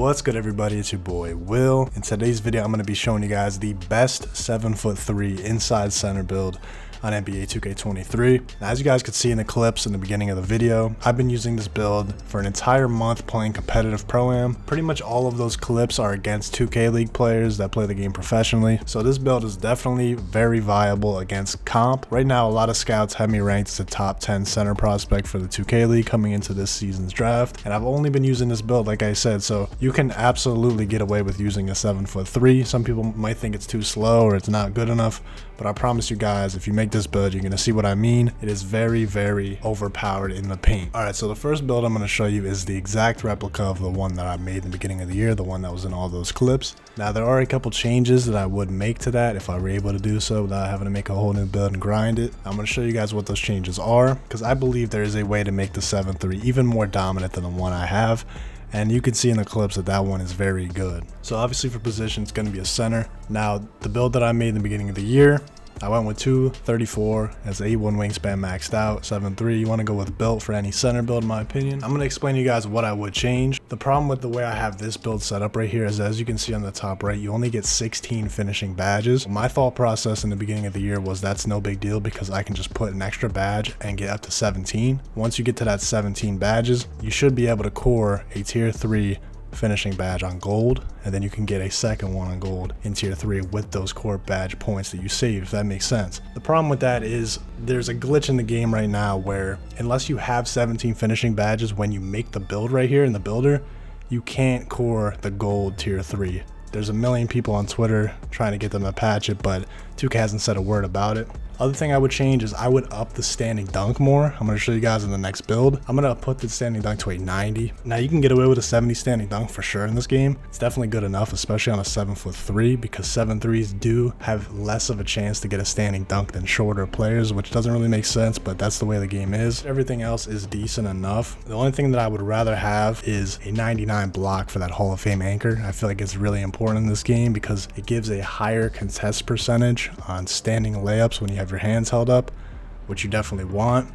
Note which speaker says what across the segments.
Speaker 1: What's good, everybody? It's your boy Will. In today's video, I'm going to be showing you guys the best 7'3" inside center build on NBA 2K23. Now, as you guys could see in the clips in the beginning of the video, I've been using this build for an entire month playing competitive Pro-Am. Pretty much all of those clips are against 2K League players that play the game professionally. So this build is definitely very viable against comp. Right now, a lot of scouts have me ranked as a top 10 center prospect for the 2K League coming into this season's draft. And I've only been using this build, like I said, so you can absolutely get away with using a 7'3". Some people might think it's too slow or it's not good enough, but I promise you guys, if you make this build, you're gonna see what I mean. It is very, very overpowered in the paint. All right, so the first build I'm gonna show you is the exact replica of the one that I made in the beginning of the year, the one that was in all those clips. Now, there are a couple changes that I would make to that if I were able to do so without having to make a whole new build and grind it. I'm gonna show you guys what those changes are, because I believe there is a way to make the 7'3" even more dominant than the one I have. And you can see in the clips that that one is very good. So obviously for position, it's going to be a center. Now, the build that I made in the beginning of the year, I went with 234 as 81 wingspan maxed out, 7'3". You want to go with built for any center build, in my opinion. I'm going to explain to you guys what I would change. The problem with the way I have this build set up right here is, as you can see on the top right, you only get 16 finishing badges. My thought process in the beginning of the year was that's no big deal because I can just put an extra badge and get up to 17. Once you get to that 17 badges, you should be able to core a tier 3 finishing badge on gold, and then you can get a second one on gold in tier 3 with those core badge points that you saved, if that makes sense. The problem with that is there's a glitch in the game right now where unless you have 17 finishing badges when you make the build right here in the builder, you can't core the gold tier 3. There's a million people on Twitter trying to get them to patch it, but 2K hasn't said a word about it. Other thing I would change is I would up the standing dunk more. I'm going to show you guys in the next build. I'm going to put the standing dunk to a 90. Now, you can get away with a 70 standing dunk for sure in this game. It's definitely good enough, especially on a 7'3", because 7'3s do have less of a chance to get a standing dunk than shorter players, which doesn't really make sense, but that's the way the game is. Everything else is decent enough. The only thing that I would rather have is a 99 block for that Hall of Fame anchor. I feel like it's really important in this game because it gives a higher contest percentage on standing layups when you have your hands held up, which you definitely want.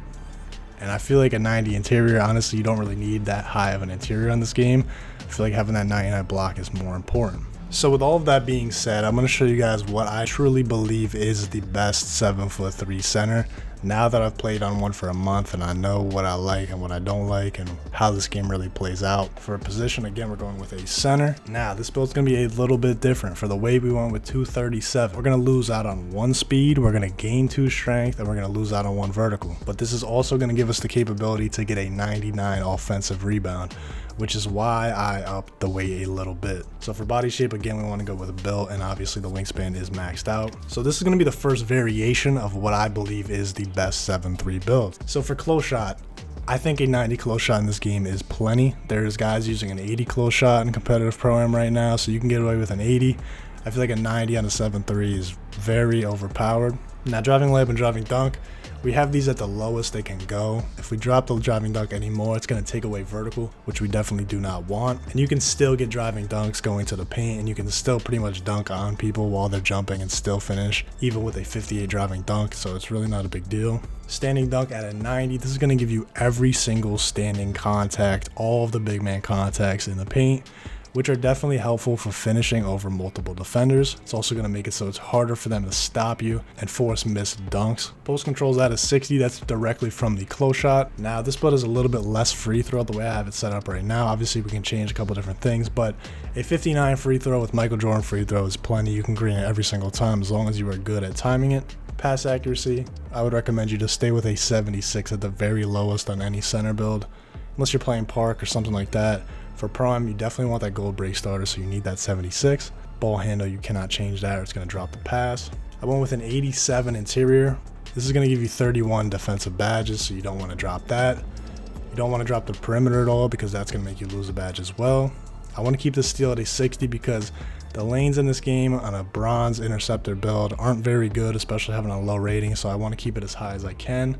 Speaker 1: And I feel like a 90 interior, honestly, you don't really need that high of an interior on this game. I feel like having that 99 block is more important. So with all of that being said, I'm going to show you guys what I truly believe is the best 7'3" center. Now that I've played on one for a month and I know what I like and what I don't like and how this game really plays out. For a position, again, we're going with a center. Now, this build's going to be a little bit different. For the way we went with 237, we're going to lose out on 1 speed, we're going to gain 2 strength, and we're going to lose out on 1 vertical. But this is also going to give us the capability to get a 99 offensive rebound, which is why I upped the weight a little bit. So for body shape, again, we want to go with a built, and obviously the wingspan is maxed out. So this is going to be the first variation of what I believe is the best 7'3" build. So for close shot, I think a 90 close shot in this game is plenty. There's guys using an 80 close shot in competitive Pro-Am right now, so you can get away with an 80. I feel like a 90 on a 7'3" is very overpowered. Now, driving layup and driving dunk, we have these at the lowest they can go. If we drop the driving dunk anymore, it's going to take away vertical, which we definitely do not want. And you can still get driving dunks going to the paint, and you can still pretty much dunk on people while they're jumping and still finish, even with a 58 driving dunk, so it's really not a big deal. Standing dunk at a 90, this is going to give you every single standing contact, all of the big man contacts in the paint, which are definitely helpful for finishing over multiple defenders. It's also going to make it so it's harder for them to stop you and force missed dunks. Post controls at a 60, that's directly from the close shot. Now, this build is a little bit less free throw the way I have it set up right now. Obviously, we can change a couple different things, but a 59 free throw with Michael Jordan free throw is plenty. You can green it every single time as long as you are good at timing it. Pass accuracy, I would recommend you to stay with a 76 at the very lowest on any center build, unless you're playing park or something like that. For Proam, you definitely want that gold break starter, so you need that 76. Ball handle, you cannot change that or it's going to drop the pass. I went with an 87 interior. This is going to give you 31 defensive badges, so you don't want to drop that. You don't want to drop the perimeter at all because that's going to make you lose a badge as well. I want to keep the steal at a 60 because the lanes in this game on a bronze interceptor build aren't very good, especially having a low rating, so I want to keep it as high as I can.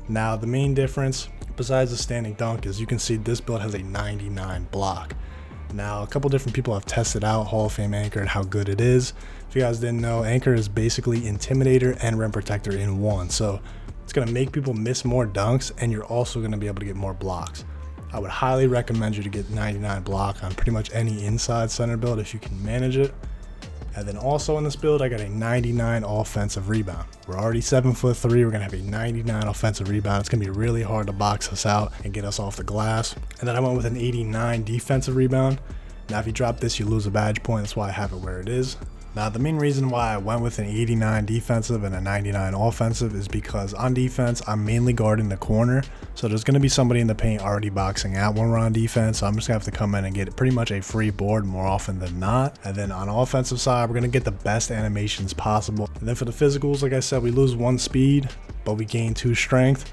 Speaker 1: Now, the main difference, besides the standing dunk, is you can see this build has a 99 block. Now, a couple different people have tested out Hall of Fame Anchor and how good it is. If you guys didn't know, Anchor is basically Intimidator and Rim Protector in one. So it's going to make people miss more dunks, and you're also going to be able to get more blocks. I would highly recommend you to get 99 block on pretty much any inside center build if you can manage it. And then also in this build, I got a 99 offensive rebound. We're already 7'3". We're gonna have a 99 offensive rebound. It's gonna be really hard to box us out and get us off the glass. And then I went with an 89 defensive rebound. Now, if you drop this, you lose a badge point. That's why I have it where it is. Now, the main reason why I went with an 89 defensive and a 99 offensive is because on defense, I'm mainly guarding the corner. So there's going to be somebody in the paint already boxing out when we're on defense. So I'm just going to have to come in and get pretty much a free board more often than not. And then on offensive side, we're going to get the best animations possible. And then for the physicals, like I said, we lose 1 speed, but we gain 2 strength.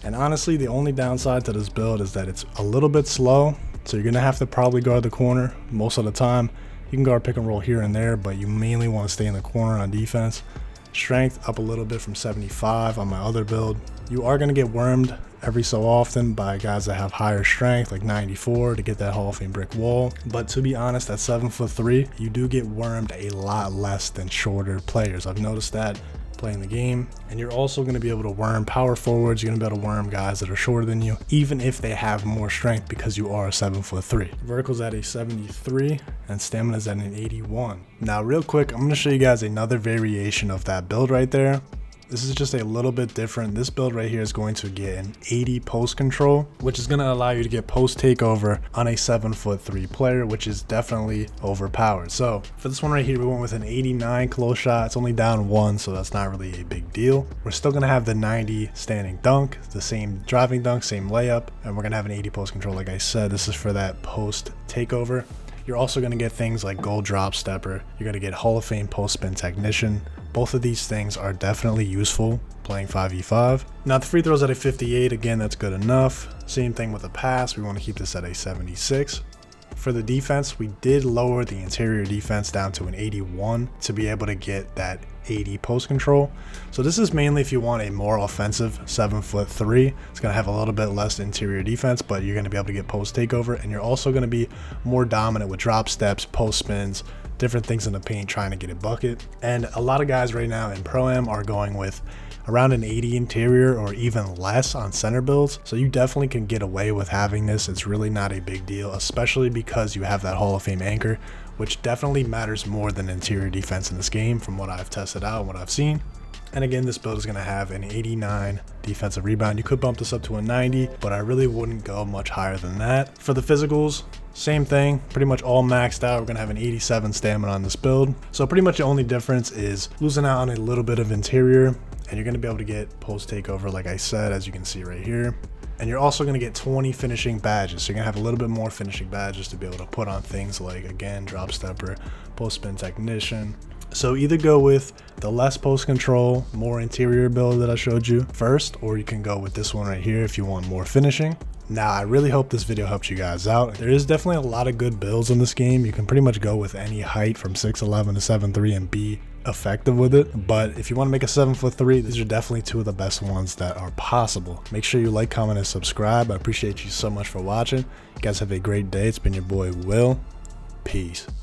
Speaker 1: And honestly, the only downside to this build is that it's a little bit slow. So you're going to have to probably guard the corner most of the time. You can guard pick and roll here and there, but you mainly want to stay in the corner on defense. Strength up a little bit from 75 on my other build. You are going to get wormed every so often by guys that have higher strength, like 94 to get that Hall of Fame brick wall. But to be honest, at 7'3", you do get wormed a lot less than shorter players. I've noticed that playing the game. And you're also going to be able to worm power forwards. You're going to be able to worm guys that are shorter than you, even if they have more strength, because you are a 7'3". Vertical's at a 73 and stamina's at an 81. Now real quick, I'm going to show you guys another variation of that build right there. This is just a little bit different. This build right here is going to get an 80 post control, which is going to allow you to get post takeover on a 7'3" player, which is definitely overpowered. So for this one right here, we went with an 89 close shot. It's only down 1, so that's not really a big deal. We're still going to have the 90 standing dunk, the same driving dunk, same layup, and we're going to have an 80 post control. Like I said, this is for that post takeover. You're also going to get things like gold drop stepper. You're going to get Hall of Fame post spin technician. Both of these things are definitely useful playing 5v5. Now the free throws at a 58, again, that's good enough. Same thing with the pass, we want to keep this at a 76. For the defense, we did lower the interior defense down to an 81 to be able to get that 80 post control. So this is mainly if you want a more offensive 7'3". It's going to have a little bit less interior defense, but you're going to be able to get post takeover, and you're also going to be more dominant with drop steps, post spins, different things in the paint, trying to get a bucket. And a lot of guys right now in Pro-Am are going with around an 80 interior or even less on center builds. So you definitely can get away with having this. It's really not a big deal, especially because you have that Hall of Fame anchor, which definitely matters more than interior defense in this game from what I've tested out and what I've seen. And again, this build is going to have an 89 defensive rebound. You could bump this up to a 90, but I really wouldn't go much higher than that. For the physicals, same thing, pretty much all maxed out. We're going to have an 87 stamina on this build. So pretty much the only difference is losing out on a little bit of interior, and you're going to be able to get post takeover, like I said, as you can see right here. And you're also going to get 20 finishing badges. So you're going to have a little bit more finishing badges to be able to put on things like, again, drop stepper, post spin technician. So either go with the less post control, more interior build that I showed you first, or you can go with this one right here if you want more finishing. Now, I really hope this video helped you guys out. There is definitely a lot of good builds in this game. You can pretty much go with any height from 6'11 to 7'3 and be effective with it. But if you want to make a 7'3", these are definitely two of the best ones that are possible. Make sure you like, comment, and subscribe. I appreciate you so much for watching. You guys have a great day. It's been your boy Will. Peace.